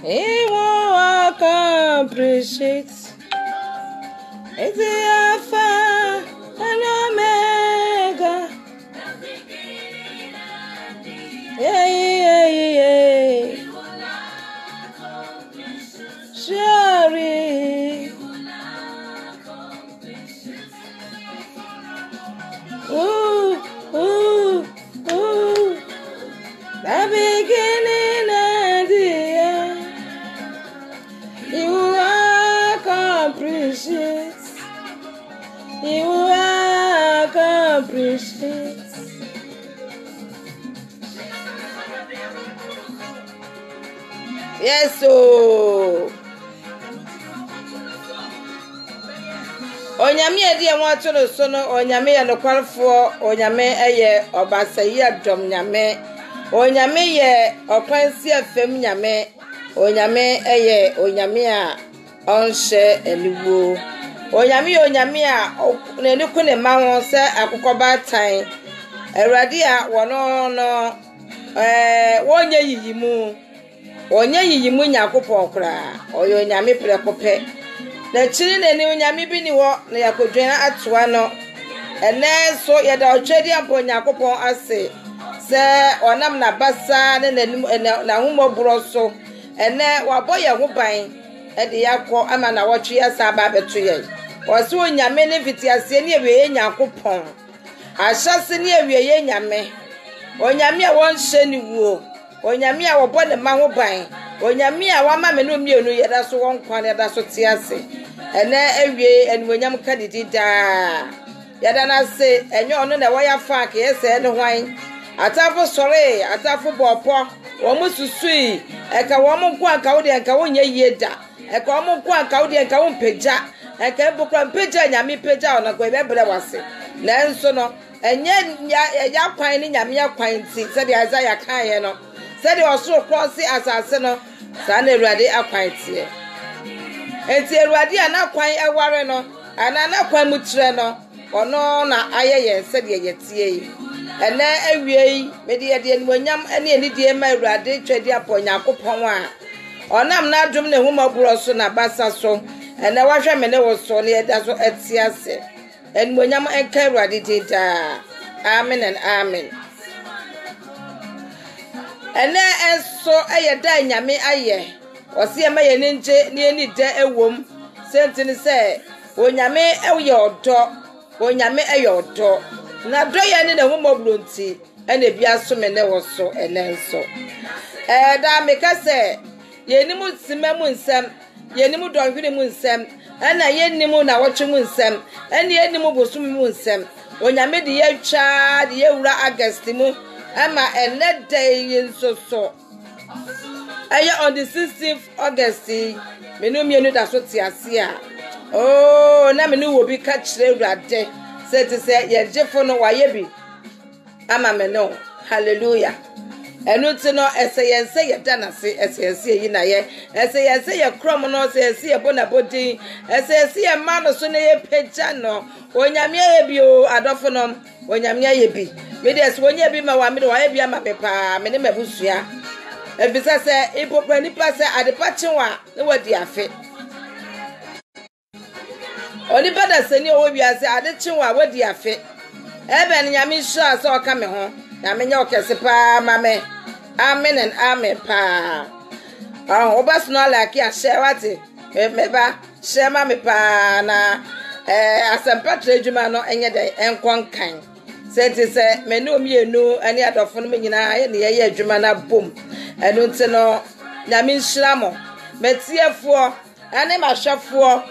He won't accomplish it. It's the Alpha and Omega. Yeah. Surely. Ooh. The beginning and the end. You accomplish it. You accomplish it. Yes, so. Onyame edi enwato no so no onyame ye nokwalfo onyame eye obasayi adom nyame onyame ye okwansi afem nyame onyame eye onyame a onhye eniwo onyame a n'eniku ne ma ho se akokoba tan awurade a wono no wonye yiyimu nyakopon kra oyo onyame prekope na chiri na ni onyame bi ni wo na yakodwan atoa no ene so yeda otwedi ampo nyakopon ase se onam na basa ne na humobro so ene waboye ho ban ede yakọ ama na wotwe asa ba beto ye oso onyame ne fitiase ne ewe nyakopon ahyase ne ewe ye nyame onyame a wonhye ni wuo onyame a wobo ne ma ho ban onyame a wama me no mienu yeda so wonkwan yeda so tiase ene ewe enwonyam kadidi da yeda na se enye ono na woya fa ka yese ne hwan atafo sore atafo bopo wo mususui eka wo mu kwa ka wo de eka wo nye yeda eka wo mu kwa ka wo de eka wo mpegja eka bukwa mpegja nyame pegja ona kwa bebere wase na enso no enye ya kwan ni nyame ya kwan ti se de Isaiah kan ye no se de osoro cross asase no sa na Awurade akwan ti enti Awurade ana kwan eware no ana na kwan mutre no ono na ayeye se de yetie ene awie me de enwonyam ene enidie ma Awurade twedi aponya akopon a onam na adum ne humaburo so na basa so ene wahwe me ne wo so ne eda so etiase enwonyam enka Awurade dida amen and amen ene enso ayeda nyame aye wose ema ye nje ne eni da ewom sentini se onyame eye odo onyame eye odo na doye ne humoburo nti ene bia so me ne wo so ene enso da meka se yenimu simemu nsem yenimu donhwene mu nsem ana yenimu na wotwe mu nsem ene yenimu bosum mu nsem onyame de yatwa de yewura August mu ama ene day yensoso aye on the 16th August menu mienu da so tiase a na menu wo bi ka kire Awurade se te se ye jefo no waye bi ama me no hallelujah enu ti no eseyense ye danase eseyense yi na ye eseyense ye krom no eseyense ye bonabodi eseyense ye ma no so na ye pagya no onyame ye bi o adofo no onyame ye bi me de so onye bi ma wa me de wa ye bi ama pepa me ne mabusua ebisa se ipopani pa se adepa chenwa ne wadi afe oni bada seni owo bi ase ade chenwa wadi afe ebe ne nyame hira se oka me ho na me nya okese pa mame amen and amen pa obas no like ya share wati meba share ma me pa na asampa trejuma no enye de enkonkan se ti se me no mienu ani adofo no nyina ye ne ye adwuma na bom enu nti no nyame hira mo metiefo ane mahwefo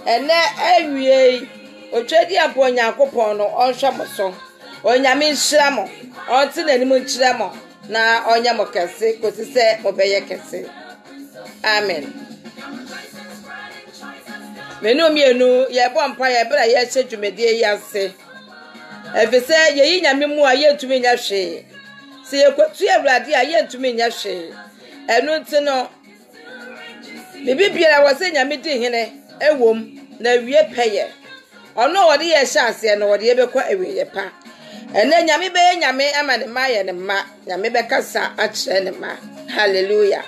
ene awie otwedi ampo nyakopon no onhwe mo so onyame hira mo onti na nimu hira mo na onya mo kese kotise mo beye kese amen Menu mienu ye bo mpa ye bra ye hye dwumedie yase. Efese ye yi nyame mu a ye ntumi nya hwe. Se ye kwatu Awurade a ye ntumi nya hwe. Enu nti no bibia wo se nyame di hene ewom na wie peye. Ono wode ye hye ase no wode ye bekọ awie pa. Ene nyame be nyame ama ne ma ye ne ma. Nyame be kasa a kire ne ma. Hallelujah.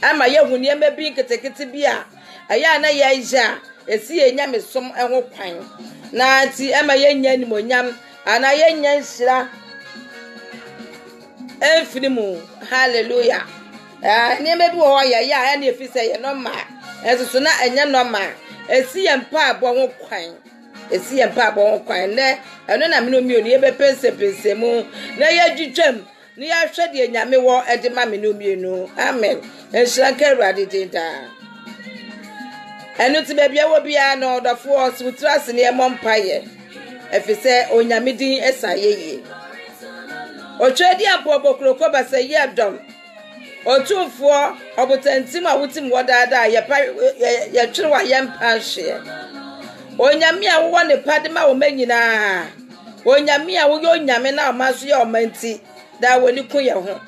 Ama ye huni ema bi ketekete bi a aya na ye ja esi ye nyame som eho kwan. Na ti ama ye nya nimonyam ana ye nya nsira enfinimu. Hallelujah. Ni ema bi wo ya ya na efise ye no ma. Esusu na enya no ma. Esi ye mpa abo ho kwan. Esi ye mpa abo ho kwan ne eno na meno mi oni ye be pense mu na ye dwetwam ni ya hwe de nyame wo ede ma meno mi enu. Amen. Ensira ka Awurade dinda. Enu ti bebia wo bia no dofo osutrase ne emompaye. Efise onyame din esayeye. Otwedi apobokro basa ye dom. Otufo obotantim a wutim wodada ye twere wa ye mpa hye. Onyame a wo ne padema wo manyina. Onyame a wo yo nyame na omaso ye omanti da woni ku ye ho.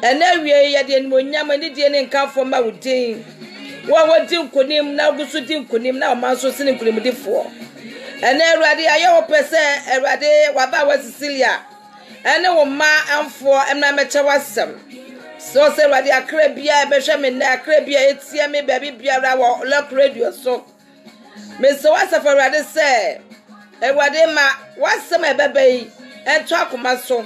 Ena wie ye de nimonyam ni de ne nkafo ma wudin. Wo din kunim na gusu din kunim na omaso sine kunimdifo. Ena Awurade aye wo pese Awurade waba wa Cecilia. Ene wo ma amfo emna meche wasem. So se Awurade akra bia be hwe me na akra bia etie me baby biara wo lock radio so. Me so wasa for Awurade se Awurade ma wasem ebebe ento akoma so.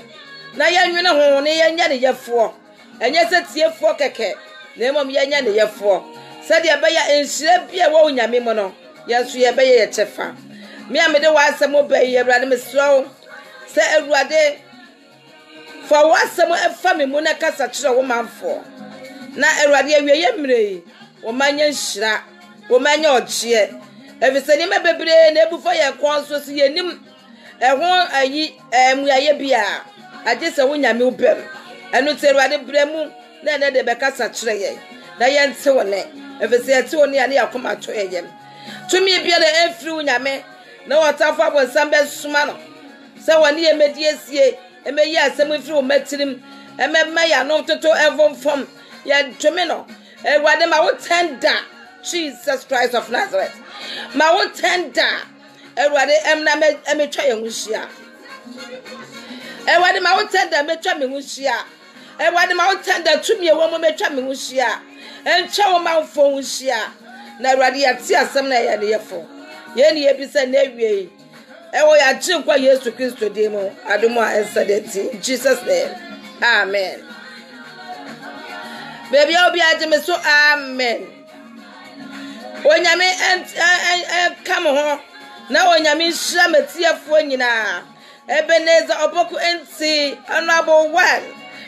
Na ye nwene ho ne ye nya ne yefo. Enye se tiefo keke. Na emom ye nya ne yefo. Se de be ya enhire bia wo nyame mo no. Yesu ye be ye chefa. Me amede wasem obai Awurade me so. Se Awurade for wasem efa me mu na kasa kire wo manfo. Na Awurade awie ye mrei. Wo manya nhira. Wo manya ogie. Efise ni mebebre na ebufo ye kon so si yenim. Ehon ayi muaye bia. Aje se wo nyame ubem. Enu te Awurade bremu na ne de bekasa kire ye. Na ye nte wone. Efise ate wone ya ne yakoma to ye. Tumi bia na efri wo nyame na wotafo abonsam be suma no. Se wone ye mediesie emeyi asem efri wo matirim emema ya no toto evomfom ya tweme no. Awurade ma wo tender Jesus Christ of Nazareth. Ma wo tender Awurade emna emetwa ye huhia. Awurade ma wo tender metwa me huhia. Awurade ma wo tender tumi e wo mo metwa me huhia. Entwa wo manfo huhia. Na Awurade ya ti asem na ya ne yefo. Ye ne ebisa na awie. Ewo ya chinkwa Yesu Kristo demo adumo esadeti Jesus name. Amen. Baby obi adime so amen. Onyame come ho na onyame hira matiefo nyina. Ebeneza oboku enti honorable one.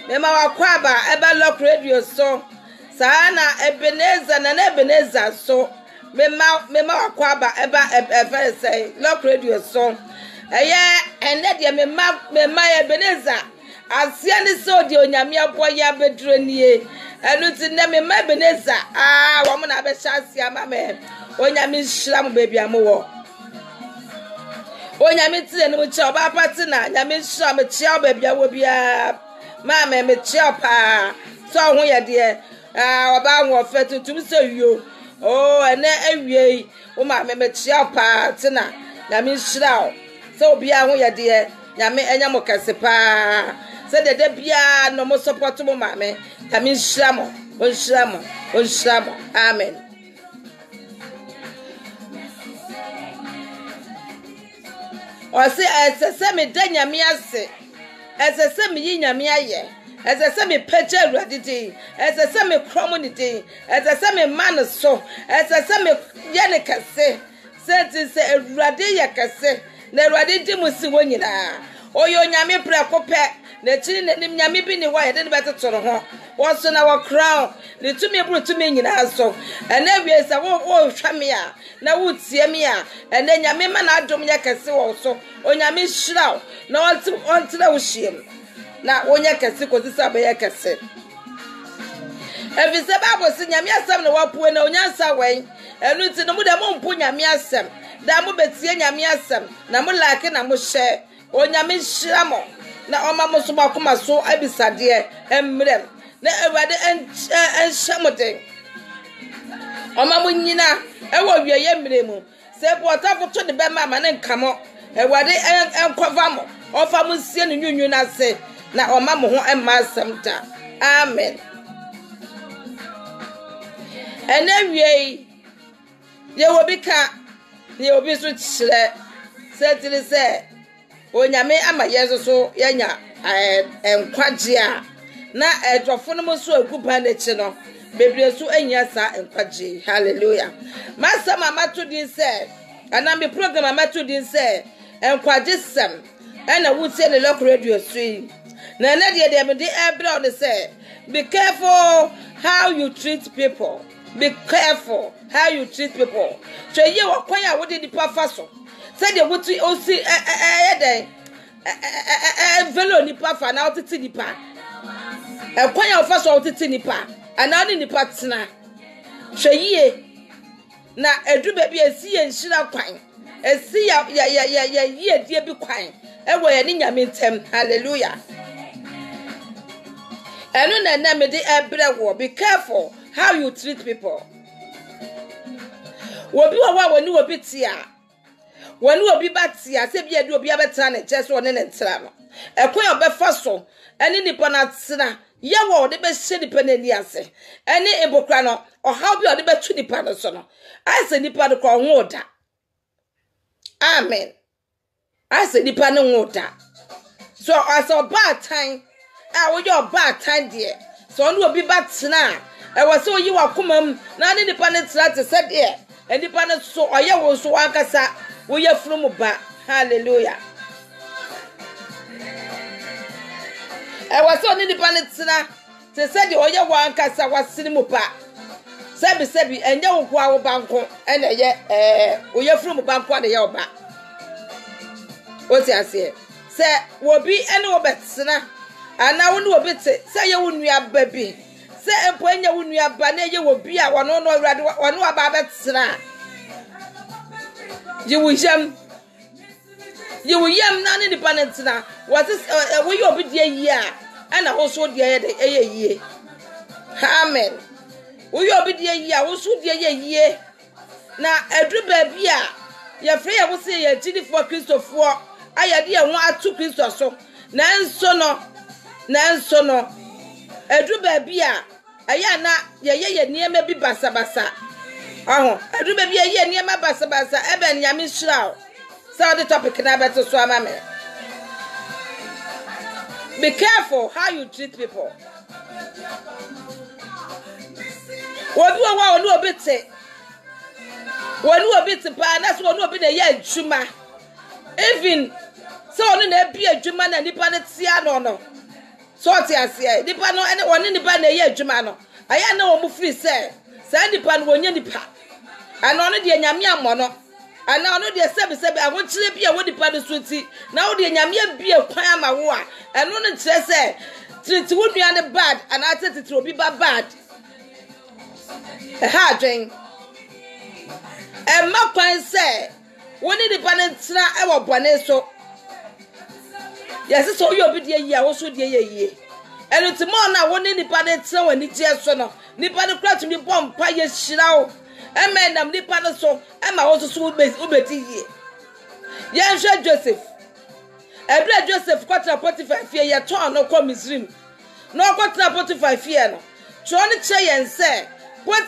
Mema wakwaba eba lock radio so. Sana Ebeneza na Ebeneza so. Mema wakwaba eba say lock radio so. Ene de mema Ebeneza asia ni so de onyame aboya beduro nie. Enu ti ne mema Ebeneza wo mo na be shasia ma me. Onyame hira mo baby amowo. Onyame ti ne mo che oba pati na nyame hira me che baby awo bia. Ma me che pa. So ho ye de oba ho fe tutum so yo. Oh ene awie wo ma me che pa tina nyame hira o. So bia ho ye de nyame enya mo kase pa. Se de bia no mo support mo ma me. Nyame hira mo. O hira mo. Amen. O se ese me da nyame ase. Ese me yi nyame aye. Ese me peche Awurade din. Ese me kromo ni din. Ese me man so. Ese me ye ne kase. Se Awurade ye kase. Na Awurade di musi wonyina. Oyo nyame prekope. Na chiri na nim nyame bi ni wa ye de betetoro ho. Wo so na wo crown. Ne tumi buru tumi nyina so. Ena wie sa wo hwa me a. Na wo tie me a. Ena nyame ma na adom ye kase wo so. Onyame hira na ontra wo hiem. Na wonya kase ko sisa be ye kase. Efi se Bible si nyame asem na wapuo na onyansa wen. Enu nti no mu de mo mpo nyame asem. Da mo betie nyame asem na mo like na mo share. Onyame hyira mo. Na oma mo so bakoma so abisade emrem. Na Ewurade enhyamode. Oma mo nyina ewo wieye mremu. Se bo otafo to de be ma ne nkamo. Ewurade enkova mo. Ofa mo sie no nyunyu na se. Na oma mo ho emma asem da. Amen. Enewie ye obi ka ye obi so kyerɛ setiri sɛ onyame ama yeso so yanya enkwagye a na edwofo no so aguba n'echi no bebre so anya sa enkwagye. Hallelujah. Masama mato din sɛ ana me program mato din sɛ enkwagye sem na wutie ne local radio sui na na de me de ebra on sɛ be careful how you treat people. Be careful how you treat people. So ye wa kwan a wo de dipa fa so. Say de wuti osi velo nipa fa na otiti nipa. Kwan a fa so otiti nipa. Ana ni nipa tena. So ye na edu ba bi esi ye nhira kwan. Esi ya ye die bi kwan. Ewo ye ni nyame ntem. Hallelujah. Enu na me de ebre wo. Be careful how you treat people. Wobi wa wani wobi tia. Wani wobi batia se bia de obi abeta na che so ne ntra no. Ekwan obefa so eni nipa na tsena ye wo de be hye nipa na ni ase. Eni ebokra no ohaw bi ode betu nipa no so no. Ase nipa no ko ho da. Amen. Ase nipa no ho da. So as a bad time, wo your bad time there. So no obi batena ewo se oyi wa komam na ne nipa ne tra te se de e nipa ne so oye wo so ankasa wo ye furu ba. Hallelujah. Ewo se oni nipa ne tra te se de oye wo ankasa wasiri mu ba sebi enye wo kwa wo banko ene ye wo ye furu mu banko na ye oba o ti ase se wo bi ene wo betena ana wo ne obi te se ye wo nua ba bi se empo enya wo nua ba na ye wo bi a wono no awrade wono aba betena ye wo yam na ne nipa ne tena what is wo ye obi de yi a ana wo so de ye de yi. Amen. Wo ye obi de yi a wo so de ye na edu ba bi a ye frɛ ye wo se ye gidifo Kristofo ayade ye ho atu Kristo so na nso no edu ba bi a aya na ye niema bi basabasa aho edu ba bi ye niema basabasa ebe nyame hyira so the topic na beto so ama me. Be careful how you treat people. Wobi wa onu obete pa na so onu obi na ye adwuma even so onu na bi adwuma na nipa ne tia no so ti ase nipa no ene woni nipa na ye adwuma no aya na wo mu free say nipa no wonya nipa ana onu de nyame ammo no ana onu de sebi awochire bi a wo nipa no so ti na wo de nyame bi akwan ama wo a eno no kire say treat wo nua ne bad ana atete obi ba bad ha dwen emma kwan say woni nipa ne tira e wo bone so yes so you obi de yi a wo so de ye eno ti mo na woni nipa ne tira wani je so no nipa ne kra tumi bompa ye hyira wo emma nam nipa ne so emma wo so ubeti yi ye hwe Joseph ebra Joseph kwatra Potiphar fie ye ton no ko Misrim no kwatra Potiphar fie no tro ne che yen se what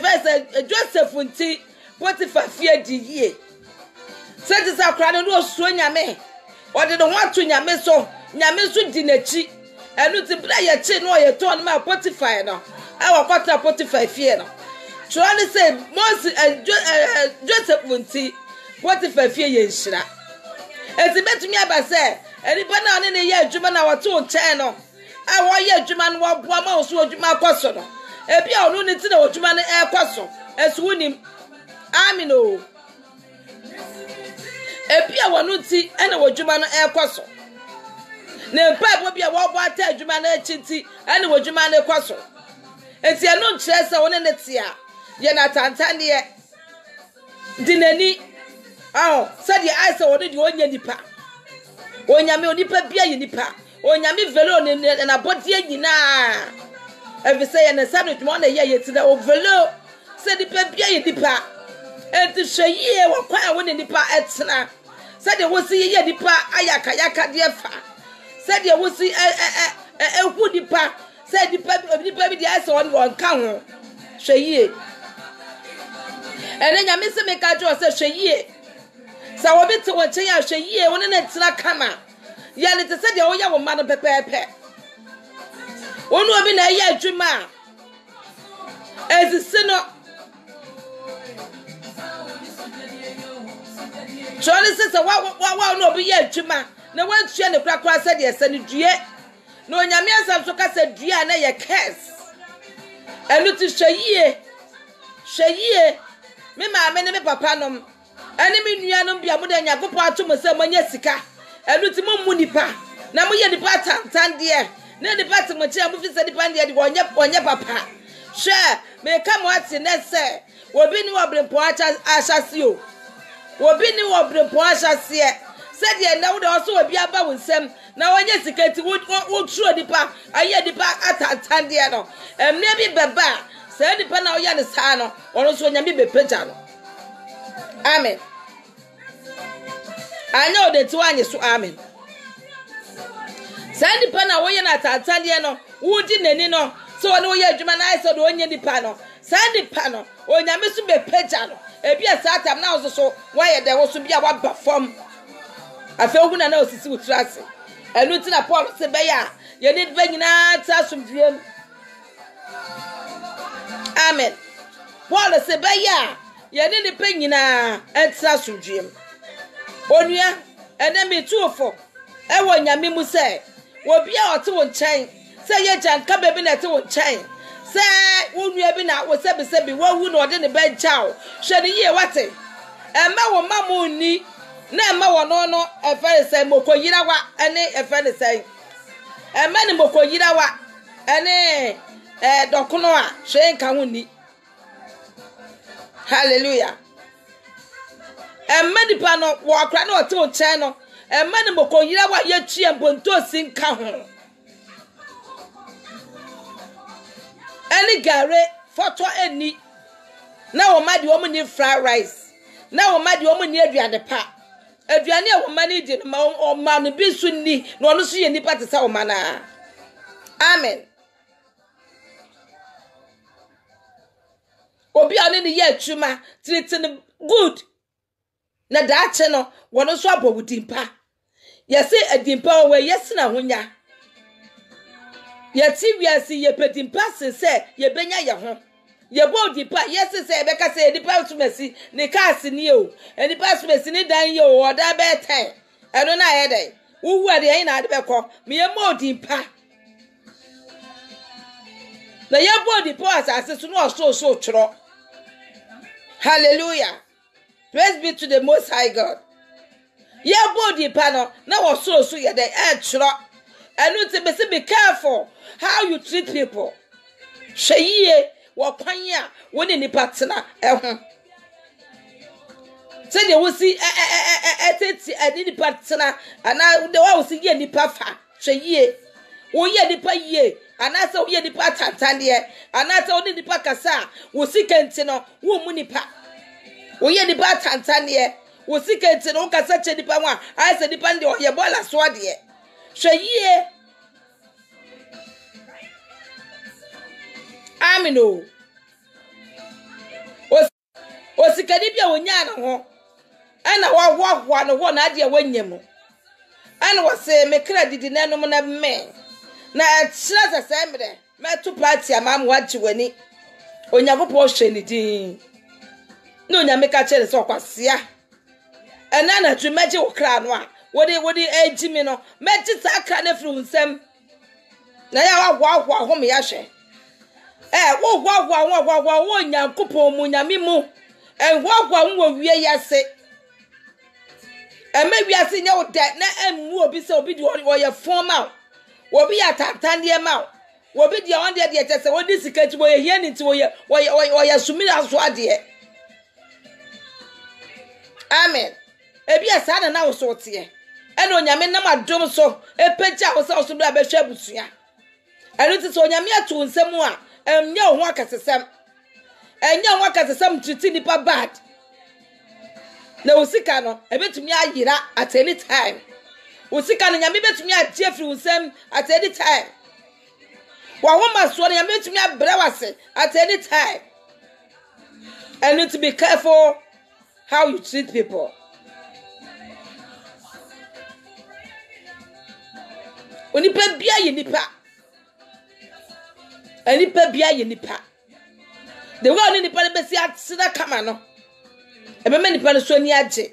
verse Joseph nti Potiphar fie di yi se ti sa kra no so nyame ode no ho to nyame so di nachi enu ti bra ye chi no ye ton ma Potiphar no e wa kwatra Potiphar fie no tro ne say Moses Joseph nti Potiphar fie ye nhira ezi betumi aba se enipa na one ne ye adwuma na wato nche no a wo ye adwuma no wo boa ma so adwuma akwaso no ebi a onu ne ti na adwuma no ekwaso esu unim amino ebi a wonu ti ena adwuma no ekwaso ne mpa bo bi a wo bo ata adwuma no echinti ena adwuma no ekwaso enti eno nkyerɛ sɛ wone ne tia ye na tantane ye dinani said ye I saw the onya nipa onyame onipa bia ye nipa onyame velo na body nyina evi say na said mo na ye tina o velo said nipa bia ye nipa enti hweye wo kwan wo ne nipa etena said ye wo si ye nipa ayaka de fa said ye wo si ehu nipa said nipa bi de I saw on ka ho hweye ene nyame se me ka jo se hweye sa wo bi te wo chen ya hweye wo ne na tena kama ya ne te se de wo ya wo ma no pepepe wonu obi na ya adwuma ezisi no chole se wa no obi ya adwuma na wan tua ne krakra se de ese ne due na onyame asam so ka se due na ye curse enu ti hweye me ma me ne me papa nom ene me nuanom bia mo da nyagopo atom se manya sika enu ti mo mu nipa na mo ye nipa tantan de na nipa te mo kire mo fi se nipa de de onye papa hwe me ka mo ati ne se obi ni obrempo ahyase o obi ni obrempo ahyase se de na wo de so obi aba wo nsem na onye sika ti wo tro nipa aye nipa atantan de no emne bi beba se nipa na oya ne saa no ono so nyame bepeja no amen anya odeti wanye so amen se nipa na oya na tatande no wudi nani no so ono oya adwuma na iso do onye nipa no se nipa no onyame so bepeja no ebi asatam na ozo so waye de wo so bia wa ba fom afa ohuna na osisi utrase enu ti na Paul se be ya ye ni ba nyina ta somdiem amen Paul se be ya ye ni pa nyina entra somdiem onua ene mi tuofo e wo nyame mu se wo bia ote wo nchen se ye janka bebi na te wo nchen se wo nua bi na wo se bi wo hu na ode ne ba jao hwe ni ye wate ema wo mamu ni na ema wo no efere se mokoyira wa ene efere se ema ni mokoyira wa ene dokono a hwe nka ho ni hallelujah ema ni pa no wo akra na ote wo nchen no ema ni mokoyira wa ye tue mbonto si nka ho ene gare foto eni na wo ma de wo ni fried rice na wo ma de wo ni aduane pa aduane a wo ma ni di ma o ma no bi su ni na ono so ye nipa te sa wo ma na amen obi ane ni ye atuma tritin good na daache no wono so abowudimpa yesi adimpa we yesi na honya yeti wiasi ye pedimpa se ye benya ye ho ye bodimpa yesi se be ka se dipa sumasi ne kaasi ni o enipa sumasi ni dan ye o oda be 10 eno na ye dai wuwu ade yin na ade be ko me ye modimpa na ye bodimpa asase so no so tworo hallelujah praise be to the most high God ye bodimpa no na wo so ye dai tworo enu te be careful how you treat people hweye wo kwan ya wo ne nipa tena ho se de wo si eteti adi nipa tena ana de wo si ye nipa fa hweye wo ye nipa ye ana se wo ye nipa tantande ana se wo ne nipa kasa wo si kenti no wo mu nipa wo ye nipa tantande wo si kenti no kasa che nipa wa ai se nipa ndi o ye bola so de hweye amino osikani bia wonya na ho ana wa no ho na ade wanyem ana wo se me credit nanom na me na kyerɛ sɛ mre meto party amam waji wani onyagopo hwe ni din na onyame ka kyerɛ sɛ okwasea ana na tu meje wo kra no a wodi agi mi no meje sakra na firi unsem na ya wa ho me ya hwe wo nyankopon mu nyame mu enhwahwa wo wie yase ema wiase nya wo da na emu obi se obi di wo ye form out obi ya tantande ma wo bi dia on de tese wo di sika ti wo ye hia ni ti wo ye sumira so ade amen ebi asa na wo so te ene onyame nam adom so epeja wo so bra be hwe abusua enu ti so onyame atu nsem a enya ho akasesem enya ho akasesem triti nipa bad na usika no ebetumi ayira at any time usika no nyame betumi atie firi nsem at any time wa homa so no nyame betumi abra wase at any time. And need to be careful how you treat people. Onipa bia ye nipa. Onipa bia ye nipa. The way oni nipa be si atsida kama no. Ebe me nipa so ni age.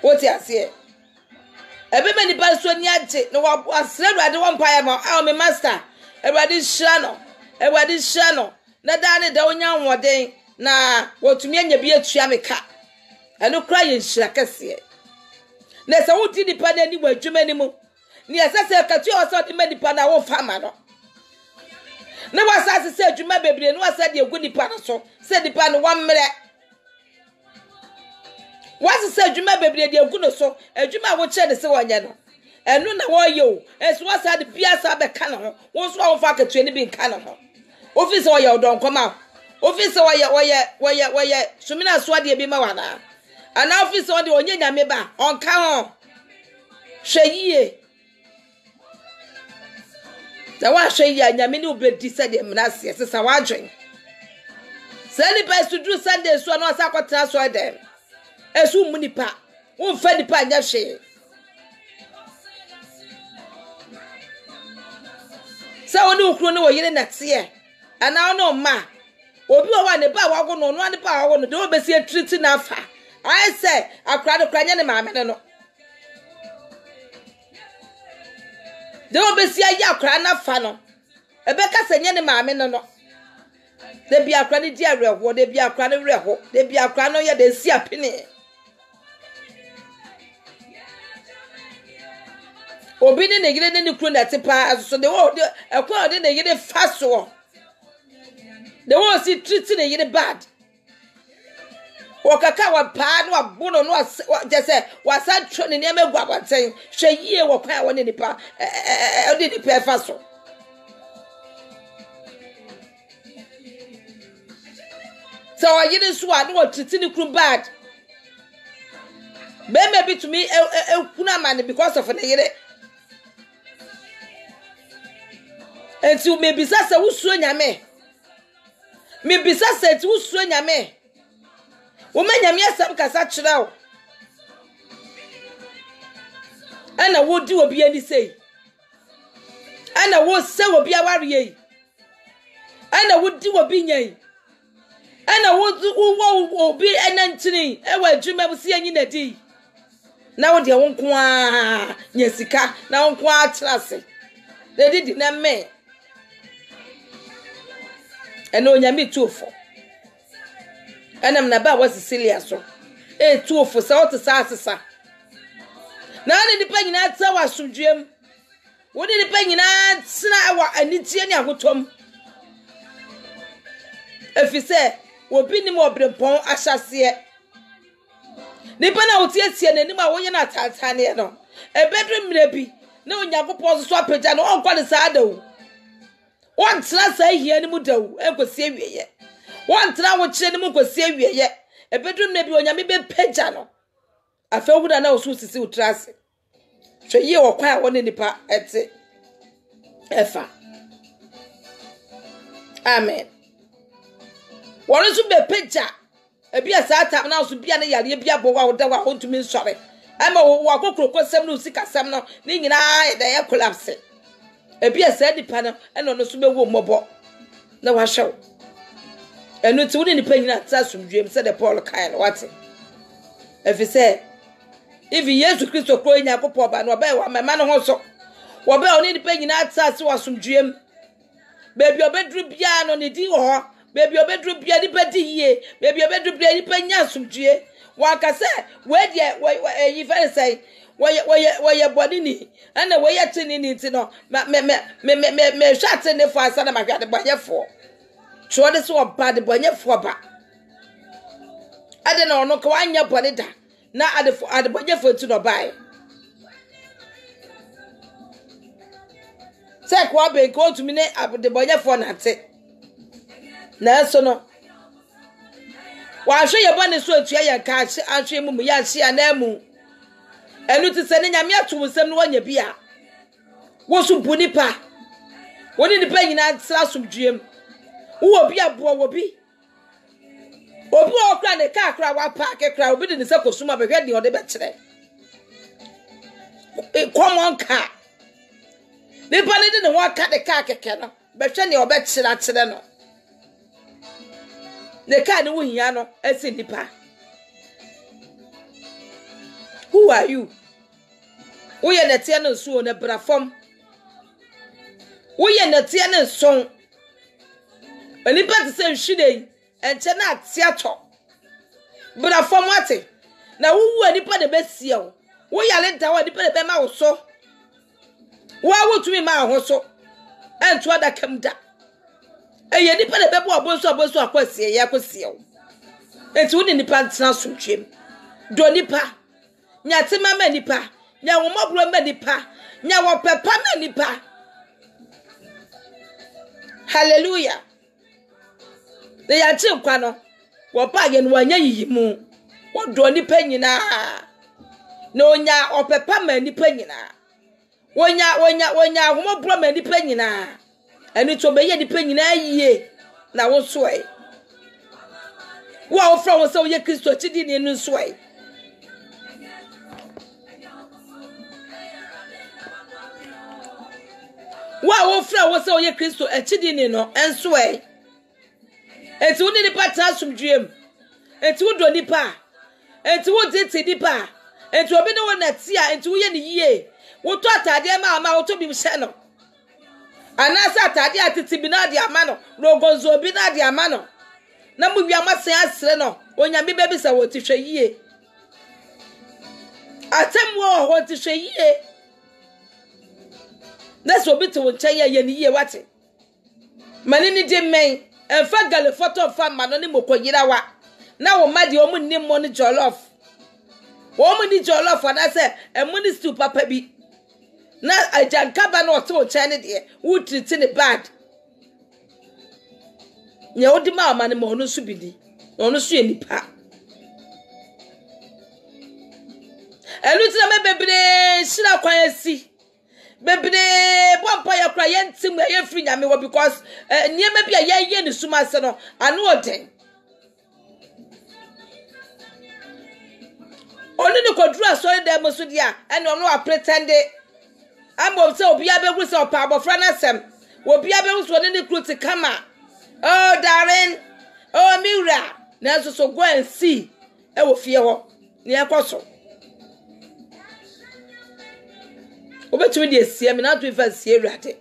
What you say? Ebe me nipa so ni age. No wa asre Awurade wo mpaye ma. Ah me master. Awurade hira no. Awurade hira no. Na da ne da onya nwoden na wotumi anya bi atua meka. Eno kra ye hira kese. Na se wodi nipa na ni wadwuma ni mu. Ni asase katu o so de nipa na wo fama no. Na wasase se adwuma bebre no wasa de egu nipa no so. Se nipa no wamre. Wasa se adwuma bebre de egu no so. Adwuma wo kye de se wonye no. Enu na wo ye o. Esu wasa de biasa be ka no ho. Wo so wo fa katu ni bi nka no ho. Office wo ye odon koma. Office wo ye sumina so de bi ma wana. Ana office wo de onye nyame ba. Onka ho. Hweyie. Da wa hweyie nyame ni obedi se de mnase sesa wa adwen. Sani pa to do Sunday so no asa kwatra so dem. Esu munipa. Wo mfa nipa anya hwe. Sa woni okro ne wo yire nate ana ono ma obi wa ne ba wa go no no ne ba wa go no de obesi treat na afa I say akra de kranya ne maame ne no de obesi ayi akra na afa no ebe ka senye ne maame ne no de bi akra ne di areho de bi akra ne reho de bi akra no ye de si apini obi ne ne yire ne kru na tipa so de wo de ekwa de ne yire faso the one see treating ne yire bad okaka wa pa no abono no je se wasa tro ne ne magwa abanten hwe yie wo kwa wo ne nipa de nipa faso so wa yire so a no treating ne kru bad be maybe to me kuna man because of ne yire. And you may be sasa usuo nyame. Me be sasa ti usuo nyame. Wo ma nyame asam kasa kira wo. Ana wo di obi ani sei. Ana wo se obi aware yi. Ana wo di obi nyai. Ana wo obi enantini e wa adwuma bu se anyi na di. Na wo de wo nko a nyasika na wo nko a trase. They did na me. Eno nyame tuofo enam na ba wa Cecilia so tuofo sa ot sa asesa na ne nipa nyina tsa wa sodwem wo ne nipa nyina tsena wa anitie ne agotom efise obi ni mo obrempon ahyase nipa na otietie nanim a wo ye na tatane no ebedru mra bi na onyankopon so apagya no onkwa sa adawu one tra say here ni mu dawu enkosi awieye one tra wo kire ni mu kosi awieye ebedrum na bi onyame be pagya no afa huda na osu sisi utrase hwe ye wo kwa wo ne nipa ete efa amen wori su be pagya ebi asata na osu bia na yare bia bo wa wo da wa ontumi nsore ama wo akokro sem no sikasem no ni nyina da ye collapse ebi asa nipa no eno no so bewo mobo na wa hyew eno ti woni nipa nyina tasumdwem se de Paul kan what if say if Jesus Christ ko nya akopọ ba no ba wa mema no ho so wo ba oni nipa nyina tase wasumdwem bebi obedru bia no ne di ho bebi obedru bia nipa di hie bebi obedru bia nipa nya asumdwe waka say we dey you very say we body ni and we tini nti no me shot ne for asana ma hwade bonyefo tro de so bad bonyefo ba ade na ono ka wanya body da na ade bonyefo tu no bai say kwa be ko tumi ne ade bonyefo na te na so no wa hwe ye bone so atua ye ka ahwe mu ya hye na mu enu ti se ne nyame atumsem no wanya bia wo so bu nipa woni nipa nyina tra sumdwem wo obi abo wo bi obi okra ne ka akra wa park kra obi de ne se kosuma be hwe de ode be kire common car nipa ne de ne ho ka de ka keke no be hwe ne obe kire no ne ka ne wo hia no esi nipa. Who are you? We are not telling us on a brafom. We are not telling us song. And if I say she and Chana Seattle. Brafom what? Now who are the part of best seal? We are let down the part of my so. Why would we my hoso? And to other come down. And you depend a pebble of boso of course, ya could seal. It's wooden the pants now from Jim. Donipa. Nyatima manipa. Nya wo mobro manipa, nya wo pepa manipa. Hallelujah. The yachi kwa no, wo pa ye no anya yimu. Wo do nipa nyina. No nya opepa manipa nyina. Wonya wo mobro manipa nyina. Enu to be ye nipa nyina yie na wo so e. Wo fra wo se wo ye Kristo chidi ni enu so e. Wa fra wo se oye Kristo echidi ni no enso e enti wo ni pa transumdwem enti wo do nipa enti wo tete nipa enti obi ne wo na tia enti wo ye ni yie wo to atade ma wo to bi hye no anasa atade atete bi na de ama no rogonzo bi na de ama no na mu bia masen asre no onyame bebi sa wo ti hwe yie atem wo ti hwe yie. That's what bit to tell ye ye wate. Manini de men and fagal a photo of fam manoni mokoyira wa. Now madi omu ni money jollof. Woman ni jollof and I say a money stew papa be. Now I jan cabano or so China dear, would treat in a bad. Yodima man mono subidi, no see any pa. And look at my baby, she not quite see. Bebede bompa ya kra ye ntim ye free nyame wo because niema bia ye ni suma se no anu oden oni ni kodru asori dem so dia ene ono a pretend amo se obi abegu se opa abofra na sem obi abegu so ne kruti kama oh darling oh miura na so go and see e wo fie ho ne ekoso obetumi de esie me na to ifa sie ruade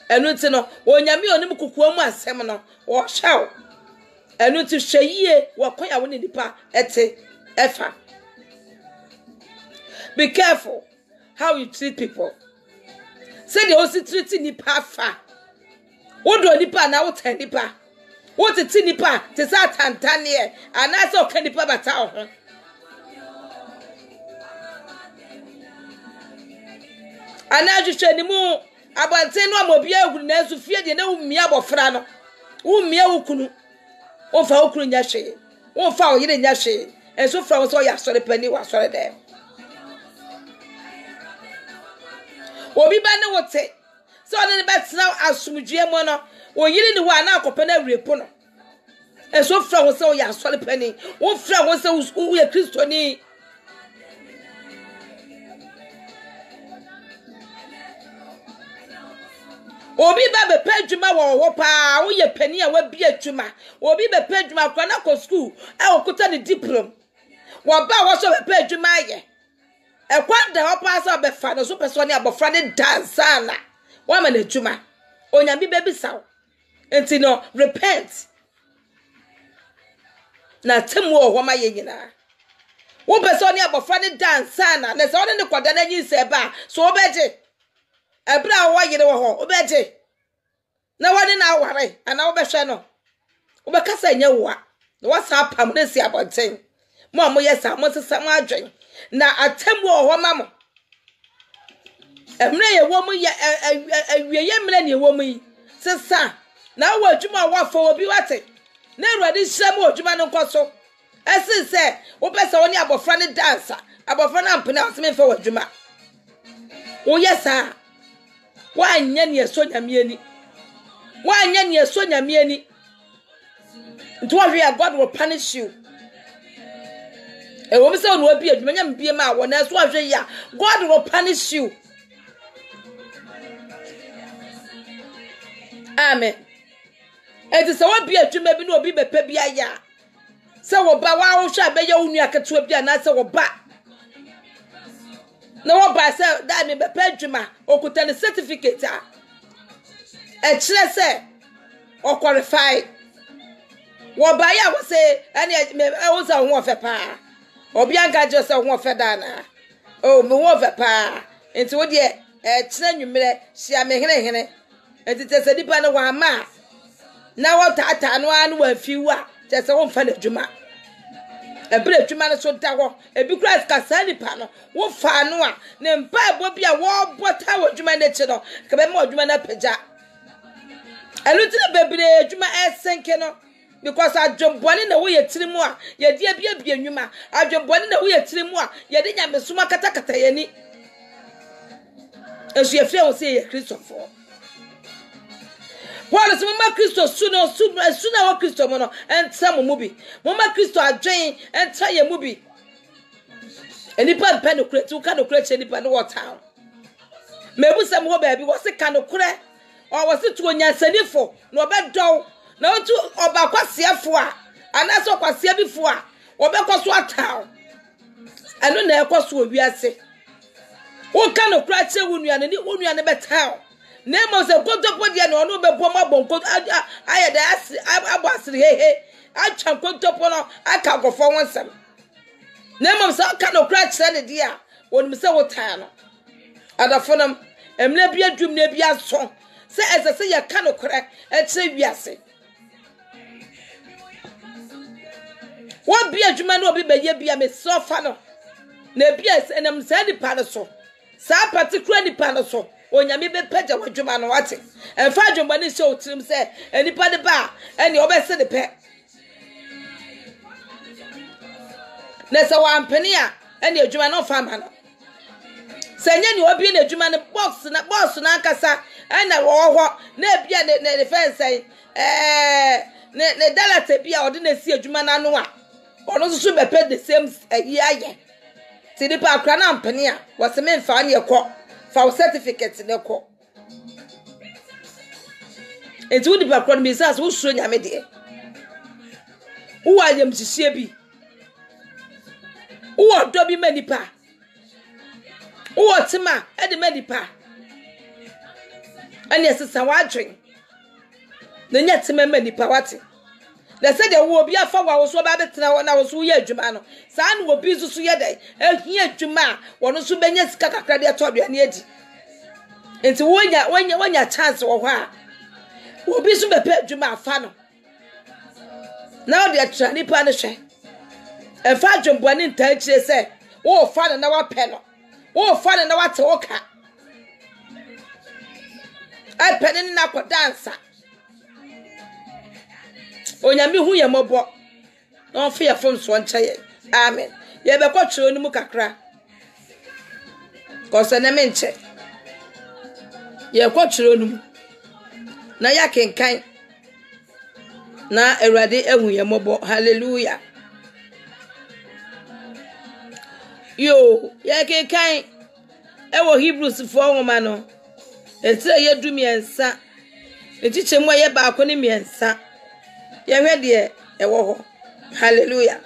enu ti no onyame onim kukuo mu asem no wo hyew enu ti hweyie wo koya wo ni nipa ete efa. Be careful how you treat people. Say they also treat nipa fa wo do nipa na wo tan nipa wo tete nipa te sa tantane ana so ka nipa bata ho. Ana jwe ni mu abante no amobi ehuru na esu fie de na umia abofra no umia wukunu o fa wukunu nya hwe o fa o yire nya hwe enso fra wo so ya sore pani wa sore dem obi ba ne wote so ne be tsena asumdue mo no o yire ni wa na akopa na repo no enso fra wo so ya sore pani wo fra wo so wo ye kristoni. Obi ba be pedjuma wo pa wo ye pani a wa bi adwuma obi be pedjuma kwa na ko school e okuta ni diploma wo ba wo so be pedjuma ye e kwanda ho pa so be fa no so person ni abofra ni dansa na wa ma na adwuma onyame be bi saw enti no repent na temu wo ma ye nyina wo person ni abofra ne dance na na se won ne koda na nyi se ba so obeje ebra wo yire wo ho obeje na woni na aware ana wo behwe no wo be kasa nya wo a na wasa pam na si abonten mo yesa mo sesa mo adwen na atem wo ho mamo emre ye wo mu ye awieye mre ne wo mu yi sesa na wo adwuma wo fo obi wate na Awurade hyira mo adwuma no nkoso esi se wo pesa woni abofra ne dancer abofra na mpena aseme fa wadwuma wo yesa wa anya ne so nyame ani nto ahwe God will punish you e wo be se woni obi adwuma nyam bie ma wo na so ahwe ya God will punish you. Amen. Enti se wo bia adwuma bi na obi bepa bia ya se wo ba wa wo hwa be ya unu aketo bia na se wo ba na wo ba se da me bepa adwuma okuta ne certificate a e kire se o qualify wo ba ya wo se ene me wo se ho ofe pa obi anga je se ho ofe da na o me ho ofe pa enti wo de e kire nwumre hia me hene enti te se dipa no wa ma na wo tata no anu wa fiwa te se wo mfa na dwuma ebre dwuma no so da ho ebi kura ska sanipa no wo fa no a ne mpa ebo bia wo bota wo dwuma na chi no ka be ma dwuma na pagya elutine bebre dwuma esenke no because adwombone na wo ye tirimu a ye de bia nwuma adwombone na wo ye tirimu a ye de nyamesuma katakata yani esu ye fie wo se ye Christopher Wala se mama Kristo suna wa Kristo mo no entra mo mubi mama Kristo adwen entra ye mubi enipa mpa no kure tu ka no kure che nipa no town mebu se mo ba bi wo se ka no kure o wo se tu onyansanifo no obedow na otu oba kwasiafo a anaso kwasia bifo a obekwaso town anu na ekwaso owiase wo ka no kure che wonua ne be town Nemo se kontopo dia no no be boma bonko aye da abasiri hehe atwa kontopo no aka gofo wonsam Nemo se aka no kra kire ne dia woni se wotan no adafonam emle bia dwum na bia so se esese ye ka no kra e kire wiase wo bia dwuma no obi be ye bia me so fa no na bia enam se di pa no so sa particular di pa no so onyame be pagya wadwuma no wate emfa adwuma ne show tirim se enipa de ba ene obese de pe na se wampene a ene adwuma no fa ma no se nya ni obi na adwuma ne boss na akasa ena wo ho na bia ne defense ne dalate bia ode na si adwuma na no a ono so be pe the same aye tidipa akra na ampene a wose me mfa ne ekọ for certificate ne ko enti wudi ba kron misas wo suro nyame de wo ayem hihie bi wo do bi manipa wo tema e de manipa ani esesa wadwen na nya tema manipa wate na se de wo obi afa wa wo so ba betena wo na wo so ye adwuma no saa na obi so ye dai ehia adwuma wo so benya sika kakra de to aduane adi enti wonya chance wo ho a obi so be pe adwuma afa no na wo de atrani pa no hwe e fa adwomboane nta kire se wo fa na wa pe no wo fa na wa te wo ka ai pe ni na ko dansa onyame hu ye mobo no fe ye fom so ncha ye amen ye be ko twiro ni mu kakra ko se na me nche ye ko twiro ni mu na ya kenkan na Awurade ehu ye mobo hallelujah yo ye kenkan ewo Hebrews 4 nwoma no etire ye du miensa etiche mu ye ba ko ni miensa ye hwede ewo ho hallelujah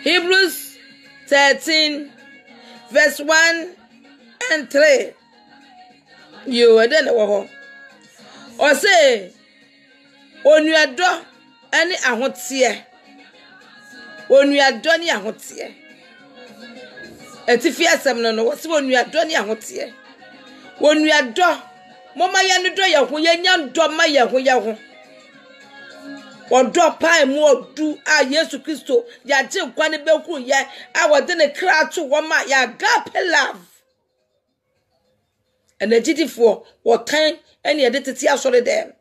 Hebrews 13 verse 1 and 3 you eden ewo ho o say onuado ani ahotie Onuadɔ ne ahoteɛ. Etifi asɛm no wɔ se onuadɔ ne ahoteɛ. Onuadɔ moma yɛ no dɔ yɛ ho yɛnya dɔ ma yɛ ho yɛ ho. Wɔdɔ paa mu odu a Yesu Kristo yagye nkwa ne beku yɛ a wɔde ne kra to wɔ ma ya agape love. Energyfo wɔtan ɛne yɛde tete asɔre dɛm.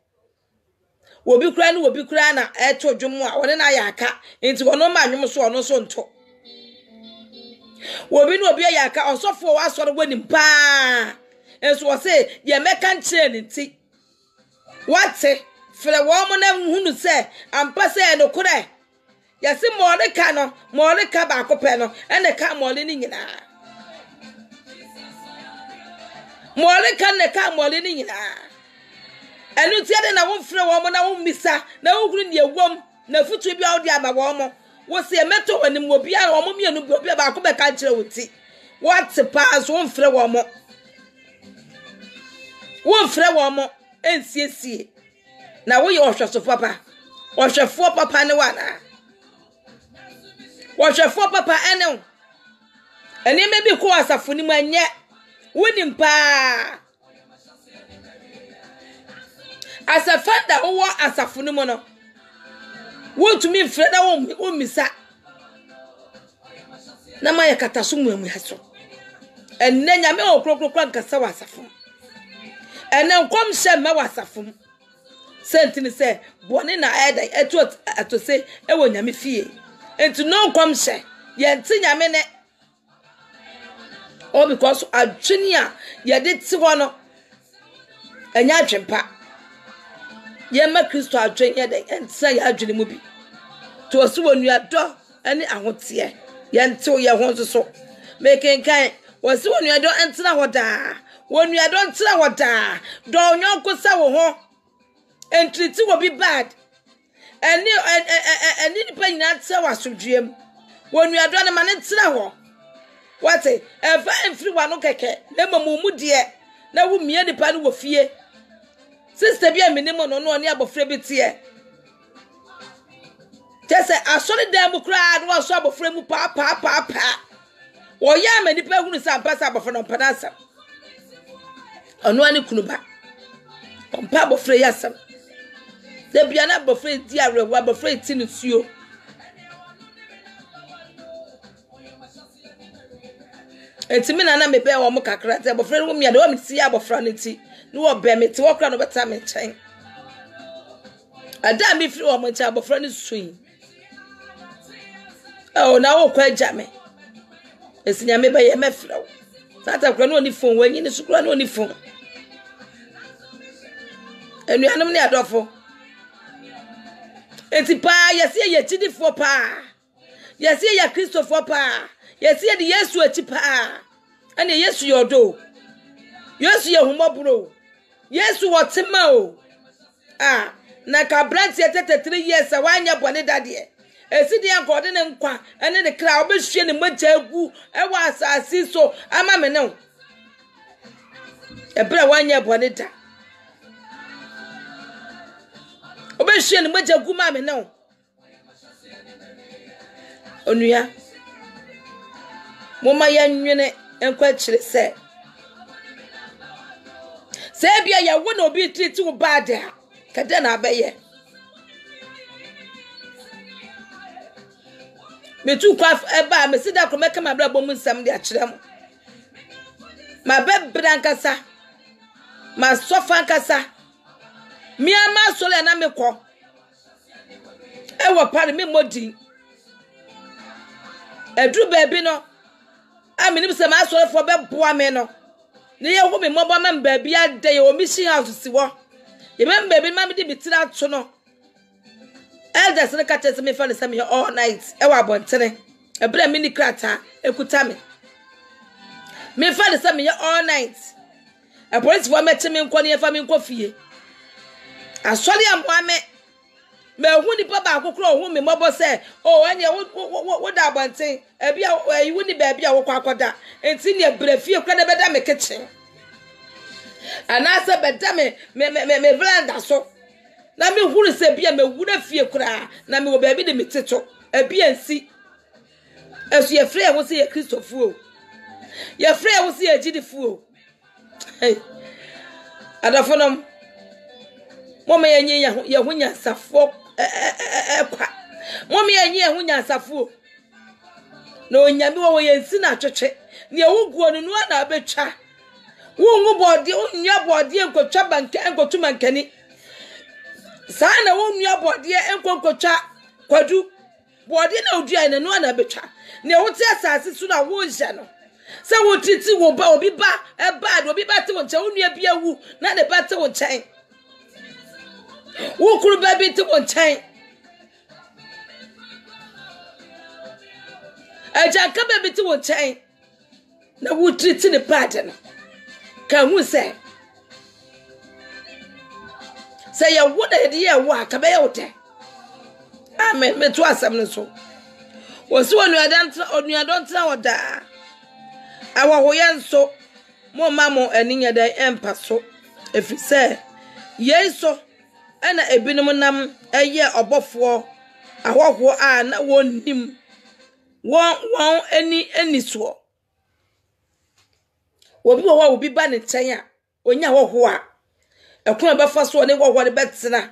Wobi kura na ɛto dwom a wɔne na yɛ aka nti wɔno ma nwom so ɔno so nto. Wobi no obi yɛ aka ɔsɔfo wɔ asɔre wɔ nim paa. Enso wɔ se yɛ mɛka nkyerɛ ne nti. Wate Fere woman na hunu se ampa se no kure yesi morika ba akopɛ no ene ka mole ni nyina morika ne ka mole ni nyina enu tie de na wo fere woman na wo misa na wo huru ne ewom na futu bia wo de aba womo wo se emeto wanim obi a womo mienu bi obi ba akopɛ ka kyerɛ wuti what pass wo fere womo ensiesie na wo ye ohwefo papa ohwefo papa ne wana ohwefo papa ene ene me bi ko asafo ni mu anye wonim pa asafanda wo asafo ni mu no wotumi mfre da wo misa na ma ye kataso mu haso enne nyame okrokro nkasa wa asafo ene nkom hye ma wa asafo sentini se bone na eda eto se ewo nyame fie enti no nkom hye ye nti nyame ne all because adwene a ye de ti ho no enya adwempa ye ma Kristo adwene ye de enti ya adwene mu bi to so wonuado ani ahote ye nti ye ho so mekenkan wose wonuado entina ho daa wonuado entina ho daa do nyonko sa wo ho entreat will be bad. And any pain answer was to dream. When we are done a man in Traho. What a fine free one, okay, never mumu dear. Now we mere the pan of fear. Sister be a minimum on one year of Frebitia. Just I saw the damn crowd was sub of frame pa. Or yam and the people who pass up from Panasa. On one kunuba. On Pabo Freyasam. They be an abofre dear wabofre tinusuo. Enti na me be wo mo kakra te abofre wo mi ade wo mi ti abofra ne ti no wo be me ti wo kra no beta me chen ada mi firi wo mo ti abofra ne suin oh na wo kwa gya me esinya me be ye me frɛ wo tata kra no ni phone wanyi ni sukura no ni phone enuanom ne adofo enti pa yesi ye chidifo pa yesi ye Christopher pa yesi ye Yesu achi pa ane Yesu yodo Yesu ye humobro Yesu wotima o na ka branch ye 33 years awanya bone dade esi de ankode ne nkwa ane ne kra obehwie ne magya agu ewa asasi so ama me ne ebra wanya bone da obehwie ne magya agu ma me ne onua moma ya nwene enkwa kire se bia ya wo na obi treat wo bad a kada na abaye metu kwa eba me sida ko meka mabra bom nsam de a kire mo ma bebra nkasa ma sofa nkasa mi ama sole na me ko ewo pare me modi edru baby no aminim se ma sole fo be boa me no ne ye ho me mobo ma baby ade ye o mission house si wo ye me baby ma me di bitira to no elders ne ka tese me fa le se me all night e wa bontere e bra mini krata ekuta me fa le se me all night e police fo me teme nko ne fa me nko fie asori amoame me hu ni baba akokro hu me mobo se oh anya wo da bonten e bia wu ni ba bia wo kwakoda enti ne bra fie kwa da beda me kitchen anasa beda me veranda so na me huru se bia me wura fie kura na me wo baabi de me teto abia nsi esu ye frɛ wo se ye Kristofuo ye frɛ wo se ye Gidifuo hey adafonom mama yenye ye hunya safo kwa mama yenye ye hunya safo na onyame wo ye nsi na twetwe ne wuguo no no na abetwa wongu body onya body enkotwa banke enkotuma nkani saa na wonua body enkonkotwa kwadu body na odua na no na abetwa ne wote asase su na wonhya no se wotiti wo ba obi ba e bad obi ba te wo nche wonua bia wu na ne ba te wo nchen wo kuru ba bi te wo nchen aja ka ba bi te wo nchen na wo triti ne bad no ka hu se ya wo da de ye wo aka ba ye wote amen me to asam no so wo so onuadon tra woda awa ho ye nso mo mamo aninya da empa so efise yeso ana ebinom nam eye obofo ahoho a na wonnim won ani so obi wo obi ba ne nchen a onya hoho a ekun ba fa so ne wo de betena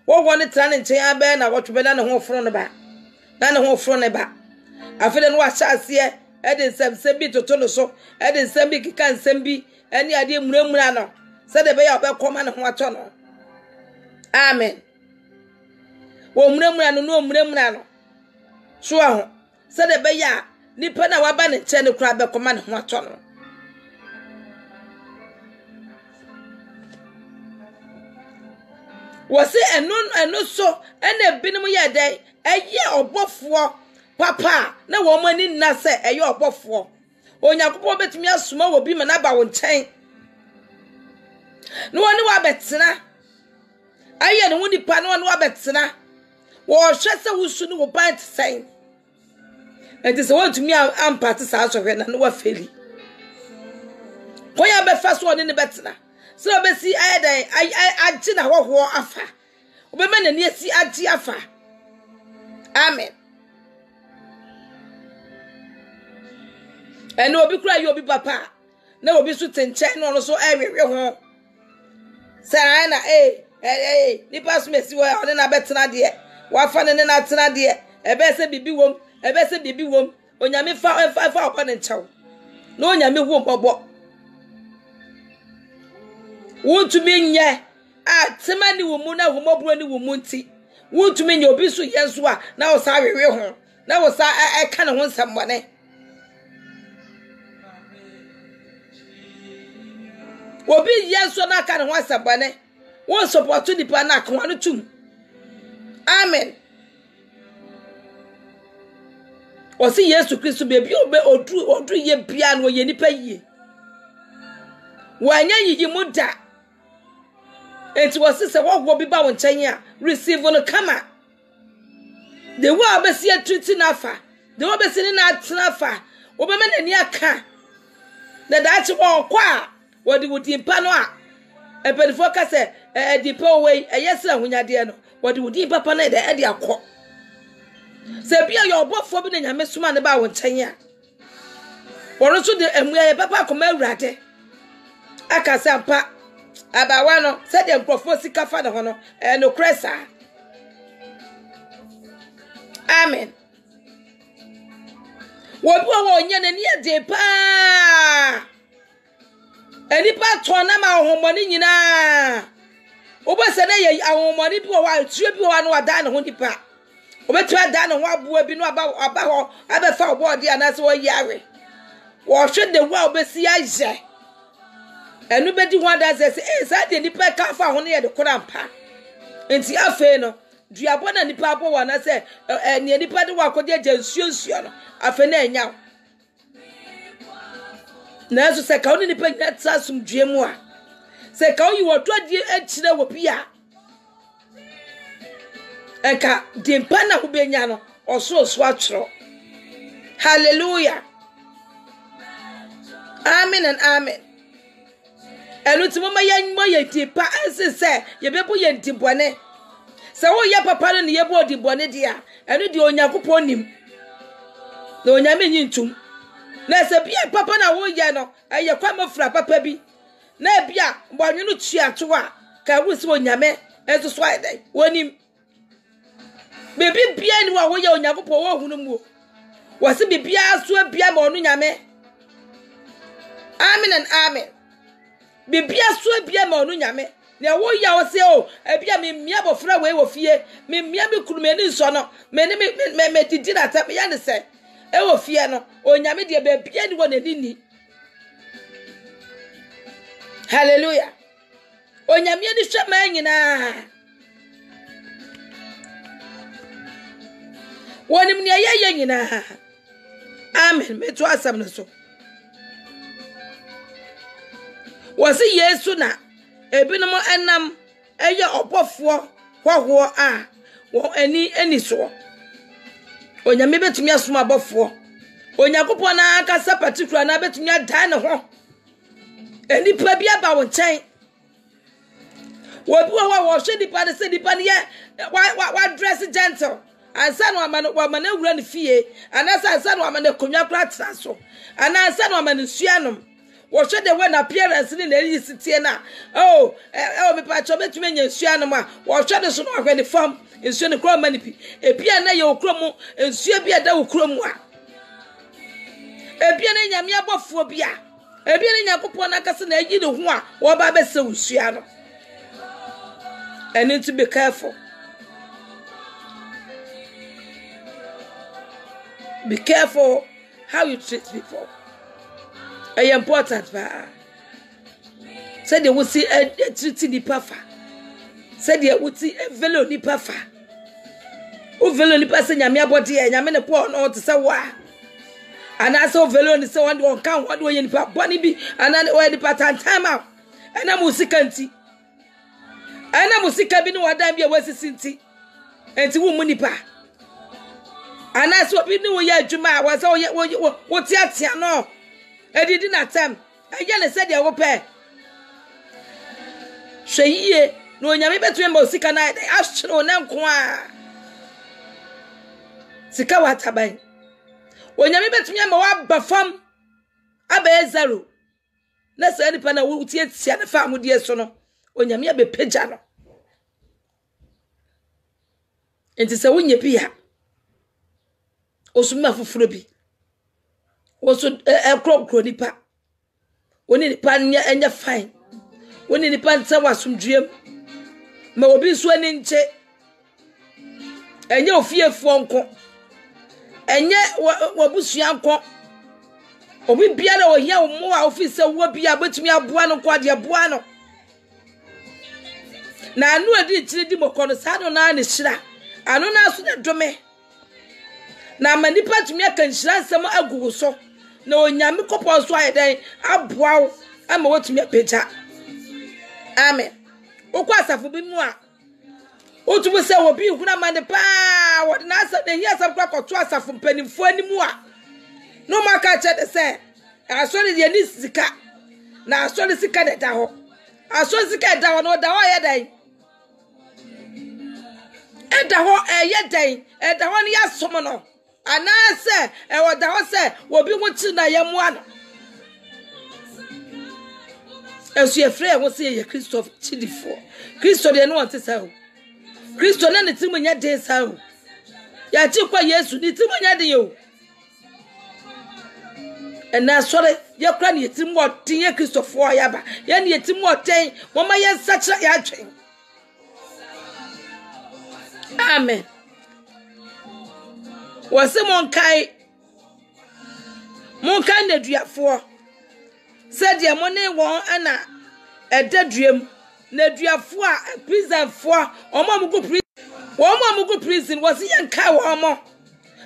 wo ne tra ne nchen abe na wotwe na ne ho foro ne ba na ne ho foro ne ba afede no wa hyase e de nsem bi toto no so e de nsem bi kika nsem bi eni ade muramura no se de be ya obekoma ne ho ato no amen wo muramura no so aho se de be ya nipa na wa ba ne nchen ne kura bekoma ne ho ato no wose eno so ene binom ye den eye obofo papa na wo mani nna se eye obofo onyakopo betumi asoma wo bi mana ba wo nchen no woni wa betena aye ne woni pa no woni wa betena wo hwe se wusu no wo ban tsen enti se wotumi ampate sa so hwe na no wa feli koya be fa so woni ne betena so obesi ayedan agi na hoho afa obema na ni esi agi afa amen eno obi kura yo obi papa na obi so tenche no so ewewe ho say na ni pass mesi wo one na betena de wafa ne na tena de ebe se bibi wom onyame fa opa ne nchew na onyame hu bobo wontumi nye a temani wo mu na homobro ni wo mu nti wontumi nye obi so yenso a na wo sa wewe ho na wo sa eka ne ho nsambone obi yenso na aka ne ho nsambone won support nipa na aka wanu tum amen osi Yesu Kristo bebi obe odu ye bia no ye nipa yie wanya yiyi muda enti wose se wo bi ba won nchen a receive no kama the way obesi treaty na fa the way obesi ni na tena fa obema na ni aka na da chi wo kwa wodi wudi mpa no a epelifo ka se di pa we eyesra hunyade no wodi wudi papa na da e de akọ se bia yo obofo bi na nyame suma ne ba won nchen a woro so de emuye papa akoma awurade akasampa abawa no se de nkrofo sika fa de ho no no kresa amen wo bi wo nya na ni ade pa eni pa to na ma homoni nyina obo se na ye ahomoni bi wo wa tue bi wo no ada ne ho nipa obetu ada ne ho aboa bi no aba ho abefa obo de anase wo yare wo hwe de wo obesi aje enu bedi wanda say sa de nipa ka fa ho ne ye de korampa enti afe no duabo na nipa abo wa na say ne nipa de wa kode agyansuo no afe na enya na so say ka oni nipa nya tsasum duemu a say ka oyi wo to die akire wo bia enka dimpa na ho benya no oso atwero hallelujah amen and amen elu ti mama yan mo ye di pa anse se ye bebo ye di bone se wo ye papa no ne ye bo di bone dia enu di Onyankopon nim na onyame nyintum na se bia papa na wo ye no eye kwa mafra papa bi na bia mbonwe no tuato a ka wo se onyame enso so ayedai wonim bebi bia ni wo ye Onyankopon wo hunu mu wo se bibia so bia ma onu nyame amen and amen bibia so bia ma onu nyame na wo ya wo se o bia me mia bofra we wo fie me mia me kunu me ni nso no me didi na ta ya ne se e wo fie no onyame de bibia ni wo na ni hallelujah onyame ni hwe ma nyina wonim ne ye nyina amen me to asam no so wasi Yesu na ebinom enam eye obofo hwoho a wo ani so onyame betumi asoma abofo Onyankopon na akasa particular na betumi adan ne ho enipa bia ba wo nchen wobi wo hwe dipa de se dipa ne wa dress gentle ansa no amana wura ne fie anasa ansa no amana konwa kra tra so anasa no amana suanom wo hwe de when appearance ni na yi sitie na me pa cho betumi nya suanom a wo hwe de so no ahwe ne fam ensuo ne kro manipi ebia na ye okromu ensuo bia da okromu a ebia na nyame abofo bia ebia na Nyankopon na kase na yi ne ho a wo ba be se usua no and need to be careful. Be careful how you treat people. It's important. Say they will see a treating the puffer. Say they would see a velo ni puffer. O velo ni person yamia body and yamene poor no to say why. And I saw velo ni say one count what way in bunny be and then where the pattern time out. And I'm musicanti. And I'm musika bi no wadan bi a wasi sinti. Enti wo munipa. Ana so bi ni wo ya adwuma wa so wo tiatia no edidi na tem eje le se de wo pe hweyie no onyame betu emba osika na ahwere na nko a sika wa taban onyame betu emba wa bafam aba zero na se nipa na wo tiatia na fa amudie so no onyame abe peja no enti se wonye bia osuma fufuro bi oso krokro nipa woni nipa enya fine woni nipa nta wasumdwem ma obi so ani nche enya ofiefuo nko enye wabusua nko obi bia na ohia wo a ofise wo bia betumi aboa no kwa de aboa no na anu adi chiri di mokono sa no na ne hira anu na so na dome na manipa tumi aka nhira nsem agugu so na onyame kopo so ayedan aboa ama watumi apeja amen okwa asafo bi mu a otubu se obi huna mane pa wode na asa na hia asafo kwakoto asafo mpanimfo animu a no maka che de se asori de ni sika na asori sika de da ho asori sika da ho no da ho ayedan eda ho ayedan eda ho ne yasom no anase woda ho se obi ho chi na yemu ano esu efre ho se ye Christopher chidifo Christo de no won te sa o Christo na ne timu nya de sa o ya chi kwa Yesu ni timu nya de yo ena sore ye kra ne timu otin ye Christopher ya ba ye ne timu otin mo ma ye sacha ya twen amen wase monkai na duafo said de mo ne won ana edaduam na duafo a prison fo omo prison wase yankai wo mo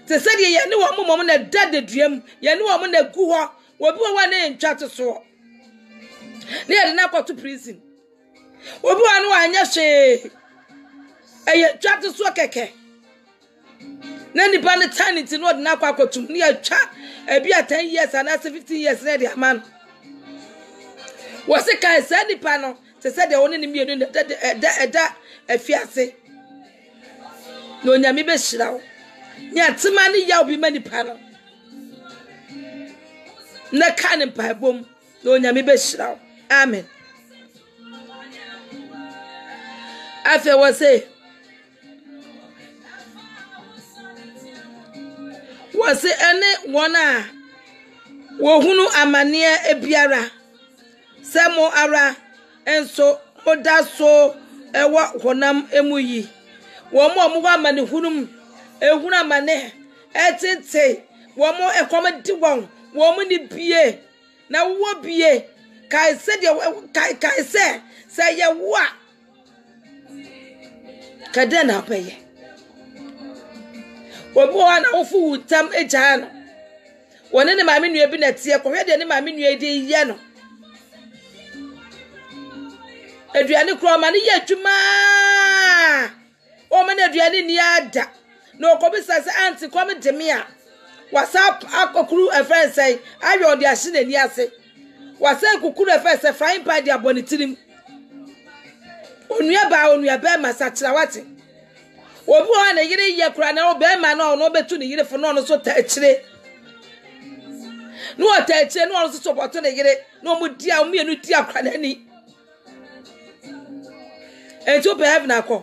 te said ye ne wo mo na daduam ye ne wo na gu ho obi wo na ntwa so ne ye na kwato prison obi wo no anya hwe eye twa so keke na nipa ne eternity no na kwa kwatum ne atwa e bia 10 years and 15 years na de aman Was a kind sandy panel to say the only million that a fiancé. No Yami Beshrow. Yet, too many yaw be many panel. No cannon pie boom, no Yami Beshrow. Amen. After was say, was it any one? Wohunu amania ebiara semo ara enso oda so ewa honam emuyi wo mo wa mane hunum ehunu amane etete wo mo ekomedi won wo mo ni bie na wo bie kai se de kai se ye wo a kada na peye wo bo na wo fu tam eja no wone ne maame nua bi na tie ko hwe de ne maame nua de ye no aduane kro ma ne ye adwuma o ma ne aduane ni ada no ko bi sase anti ko me de me a whatsapp akokuru efren say ayo ode ahye na ni ase wasa kokuru efren say frying pan de abonitirim onua ba ma sa kira wate obi ho na yire ye kura na o ba ma na no betu ne yire fo no so ta kire no atache no so support na yire no mu dia o mienu dia kwa na ni ento be heaven akọ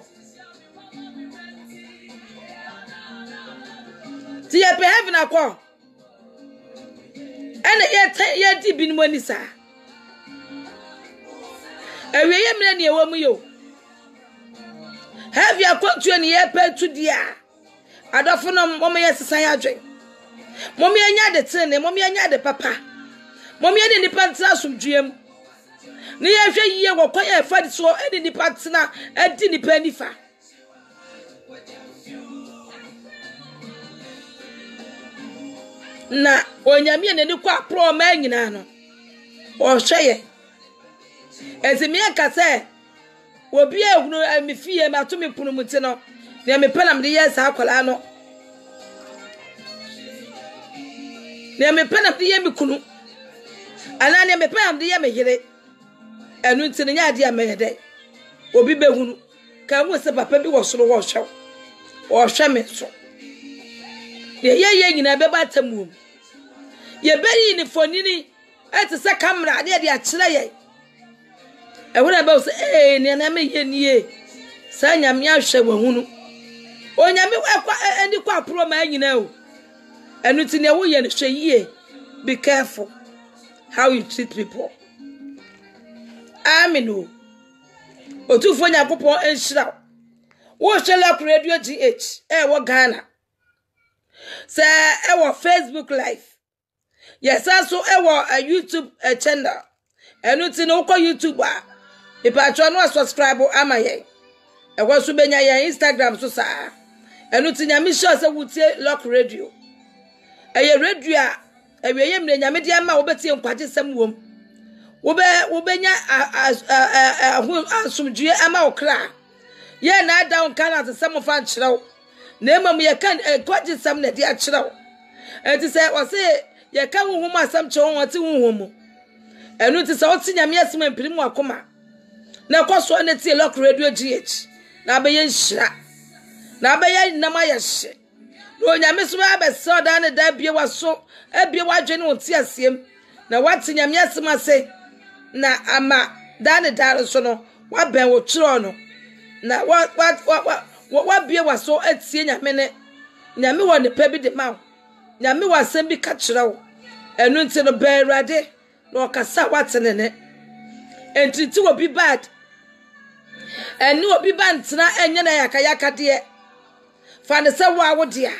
ti ye be heaven akọ ene ye di bi ni mo ni sa ewe ye mre ni ewo mu yo have ya kwantu ni ye pe tu dia adofo no mo ye sesan adwen Mommy anya de tene, mommy anya de papa. Mommy any nipa ntra asomdwem. Ne ye hwe yiye wo kwa ye fa so any nipa tena edi nipa nifa. Na onyame ne ni kwa pro ma nyina no. O hweye. Ezimi aka se obi ehunu amifie matumi punu muti no. Ne me penam de ye sa akwala no. Ne me penam de ye me kunu. Ana ne me penam de ye me yire. Enu nti ne nya de amede. Obi behunu. Ka mu se papa bi wo soro wo hwew. O hwe me so. Ye nyina beba tamu. Ye beri ni fonini ete se camera de a kire ye. Ehuna ba se ne na me ye nie. Sa nyame ahwe wahunu. Onyame kwa eni kwa pro ma nyina o. Enu ti ne wo ye ne hwe yie. Be careful how you treat people. Aminu. Otufo nyakopon enhira. Wo hwela ku radio GH wo Ghana. Se wo Facebook live. Yes also wo YouTube channel. Enu ti no ko YouTube a. Ipatro no subscribe amaye. Wo so benya ye Instagram so sa. Enu ti nyame sure se wutie Lock Radio. Eye radio a ewiye mre nyame dia ma wo betie nkwaje sam wom. Wo benya asumdue ama okra. Ye na down kana se sam fa nkyerɛw. Na emam ye kan kwaje sam na dia kyerɛw. Enti se wo se ye ka huhum asam kyerɛw won te huhum. Enu ti se wo ti nyame asem ampirim akoma. Na kwaso na tie Lock Radio GH. Na abaye nhira. Na abaye nam ayehye. No nyame so abese da ne da bie waso abie wadwene wo ti asiem. Na wati nyame asem ase. Na ama da ne da so no wa ben wo kyerɛw no. Na wa bie waso atie nyame ne. Nyame wo ne pa bi de ma. Nyame wo asem bi ka kyerɛw. Enu nti no ben rade na okasa watene ne. Enti ti wo bi bad. Enu obi bantena enye na yakayaka de. Fa ne se wo awode a.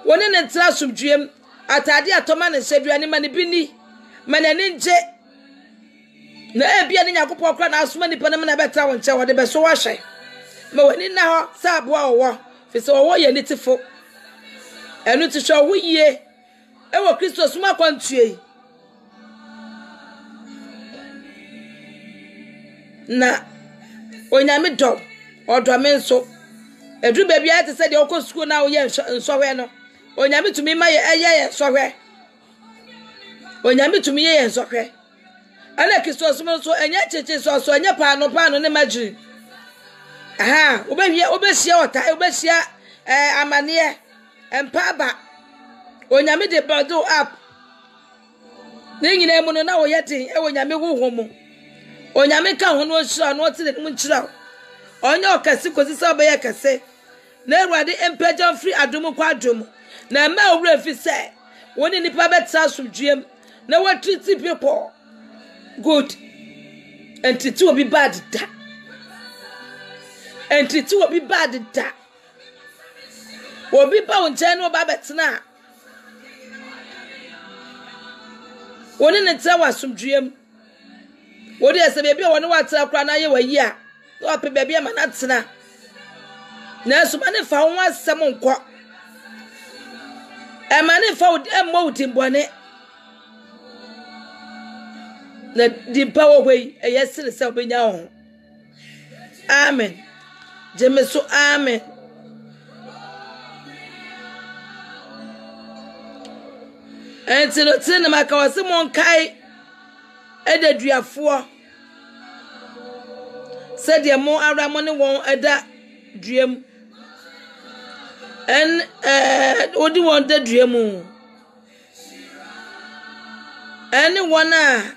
Woni ne ntra sumdwem atade atoma ne hyeduane ma ne bi ni. Ma ne nje. Na ebia ne yakopɔ kra na asoma nipa ne na beta wo nche wode be so wa hwe. Ma woni na ho sa aboa wo. Fi se wo ye nitifo. Enu ti hwe wo yie. Ewo Kristo suma kwantue. Na onyame dom odome nso edu baby ate se de okọ school na wo ye nsọhwe no onyame tumi ma ye eye nsọhwe onyame tumi ye nsọhwe ana kiso so enye cheche so enye paano ne magiri aha obehia ota obehia amane empaba onyame de bado up ne nyina mu no na wo yete onyame huhumu onyame ka ho no hira no te ne mu nchira onye okasi kosi se obeye kase na Awurade empagya free adom kwa adom na ma owura fi se woni nipa betra sumdwem na what treat people good and treat will be bad da and treat will be bad da obi pa wonche no ba betna woni ne tra wasumdwem wodi ese bia bia woni watra kra na ye wayi a no ape bia bia ma na tena na so ma ne fa ho asem nkọ e ma ne fa emmo utimbone na di power way e yesire se obenya ho amen jemeso amen entino tine maka wase mon kai edaduafo se de mo ara mo ne won eda duam en odi won da duam eni wona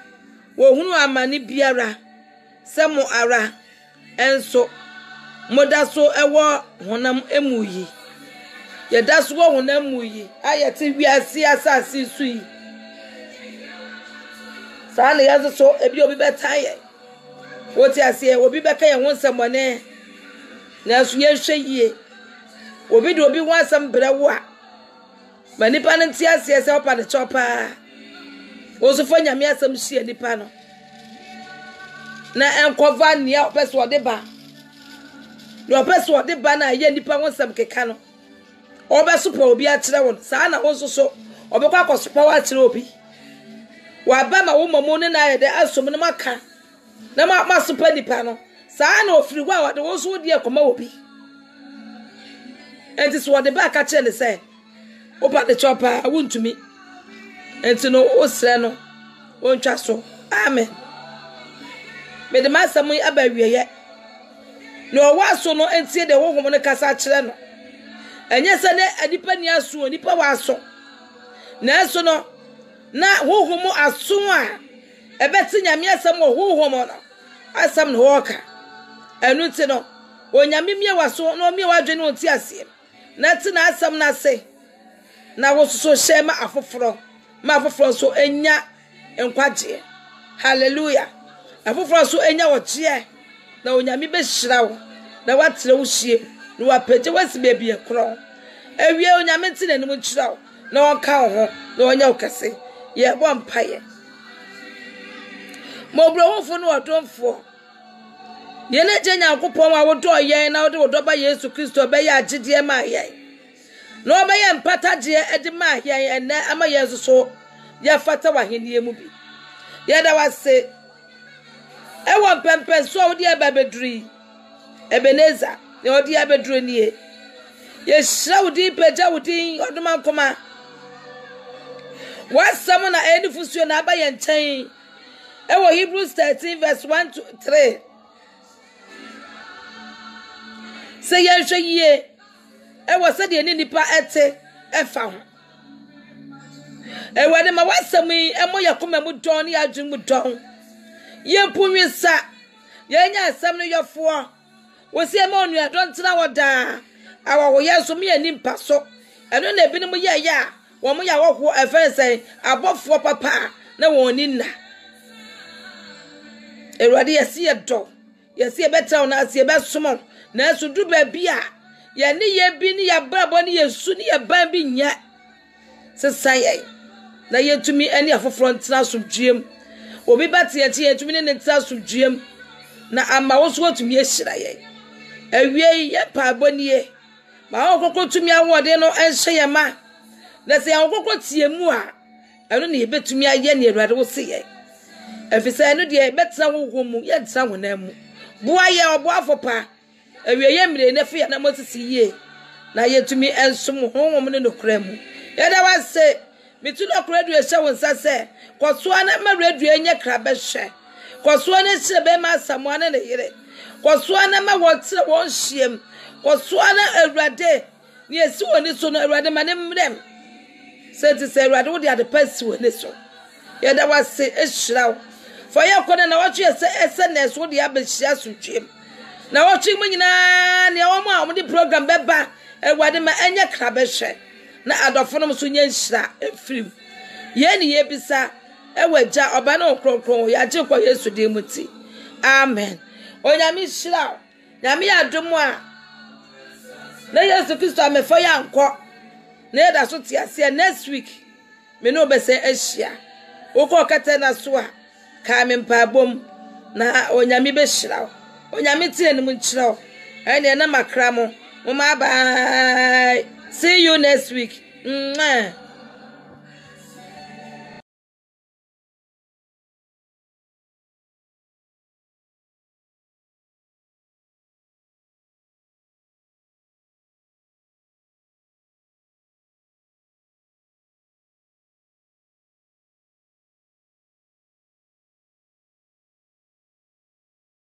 wo hunu amani biara se mo ara enso modaso ewo honam emuyi ye daso wo honam muyi ayete wiase asase sui sale yazo so ebi obi betaye woti ase obi beka ye ho nsamone na so ye hweyie obi de obi wansam brewo a manipa no nti ase se opa de chopa osofo nyame asam hie nipa no na enkova nia opeso de ba no opeso de ba na ye nipa wansam keka no obesopa obi a kire won saa na won so obekwa akosopa wa kire obi wa ba ma wo mamu ne na ye de asom ne maka na ma sopa nipa no saa na ofiri wa de wo so de akoma obi enti so de ba ka kire ne se opa de chopa wuntumi enti no osre no wontwa so amen me de masamu abawieye no waso no enti de wo homo ne kasa kire no enye se ne adipa ni aso nipa waso na eso no na hohomo aso a ebeti nyame asam hohomo no asam no hoka enu ti no onyame mie waso no mie wadwe no ti ase na ti na asam na se na wo so shema afoforo ma afoforo so enya enkwaje hallelujah afoforo so enya woje na onyame be hira wo na watre wo hie no wapeje wasi bebie kro ewie onyame ti nanim nkyira wo na wonka ho na wonya okase ye bo mpaye mobro wofo no odomfo ye na je Nyankopon wa wodo yen na wodo ba Yesu Kristo be ya agide ma yen no be ye mpataje edi ma yen ene ama Yesu so ya fata wa henie mu bi ye da wase e won pempen so wo de ba beduri Ebeneza ne odi abeduro nie ye shrawdi peja wudi oduma koma wasam na edifusuo na aba ye nchen e wo Hebrews 13 verse 1 to 3 say ye hweye e wo se de ni nipa ete efa ho e wade ma wasam yi e mo yakoma mu don ya adwun mu don ye punwisa ye nya asam no yofo wosi ema onu adontra woda awo yeso me ani mpaso eno na ebinim ye ya wo mo ya wo efense abofo papa na woni nna Awurade yesi edo yesi ebeta na asi ebesomo na asudu ba bia ye ne ye bi ni ya brabo ni yesu ni ye ban bi nya sesaye na yetumi ani afoforo ntra sumdwem obi bate ye tumi ne ntra sumdwem na ama wo so tumi ehira ye awie ye pa abonie ma okoko tumi awode no enhye ye ma na se okoko tie mu a eno ne betumi aye ne Awurade wo se ye efise eno de betra wo mu ye dra wona mu boa ye obo afopa awie ye mire ne fe na mosisi ye na ye tumi ensom honhom ne nokra mu ye da wase mituno kredu ehye wonsa se kosoa na ma redu enye krabe hye kosoa na hyebe ma samoa na yire kosoa na ma wotre won hyem kosoa na awurade ne esi woni so no awurade ma ne mrem senti se awurade wo de ade pasi woni so ye da wase ehiraw for ye kone na wotu ese na so de abehia sotwem na wotu mu nyina ne wo ma di program beba awurade ma enye krabe hye na adofo no so nya nhira efrim ye ne ye bisa ewaja oba na okronkron ya je kwa Yesu de muti amen onyame hira nyame adom a na Yesu Kristo amefo ya nko na da so tiase next week me no be se ahia ukọ kete na so a ka me mpabom na onyame be hira onyame tie ne mu nkyira ene na makra mo ma bye see you next week